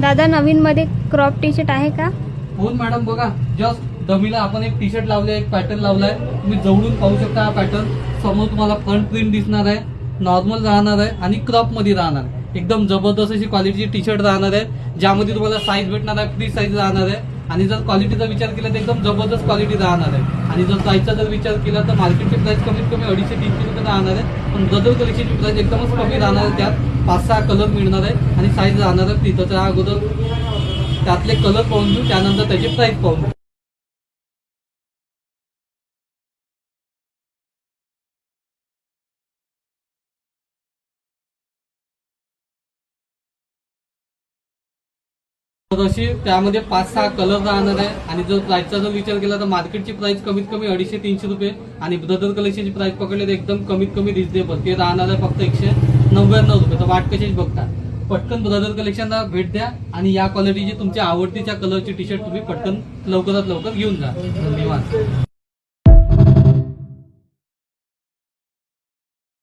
दादा नवीन मध्ये crop T shirt आहे का? हो मॅडम, बघा जस्ट डमीला आपण एक टी शर्ट लावले, एक पॅटर्न लावलाय. तुम्ही जवळून पाहू शकता. हा पॅटर्न समोर तुम्हाला फ्रंट प्रिंट दिसणार आहे, नॉर्मल राहणार आहे आणि क्रॉप मध्ये राहणार आहे. एकदम जबरदस्त अशी क्वालिटीची टी शर्ट राहणार आहे, ज्यामध्ये तुम्हाला साईज भेटणार आहे, फ्री साईज राहणार आहे. आणि जर क्वालिटीचा विचार केला तर एकदम जबरदस्त क्वालिटी राहणार आहे. आणि जर प्राइसचा जर विचार केला तर मार्केटची प्राइस कमीत कमी 250-300 रुपये राहणार आहे, पण ब्रदर कलेक्शनची प्राइस एकदमच कमी राहणार आहे. त्यात 5-6 कलर मिळणार आहे आणि साईज राहणार आहे फ्री. तर अगोदर त्यातले कलर पाहून घेऊ, त्यानंतर त्याची प्राइस पाहून घेऊ. तर अशी त्यामध्ये 5-6 कलर राहणार आहे. आणि जर प्राइसचा जर विचार केला तर मार्केटची प्राइस कमीत कमी 250-300 रुपये आणि ब्रदर कलेक्शनची प्राइस पकडली तर एकदम कमीत कमी रिजनेबल ते राहणार आहे फक्त 199 रुपये. तर वाट कशीच बघता, पटकन ब्रदर कलेक्शनला भेट द्या आणि या क्वालिटीची तुमच्या आवडतीच्या कलरची टी शर्ट तुम्ही पटकन लवकरात लवकर घेऊन जा. धन्यवाद.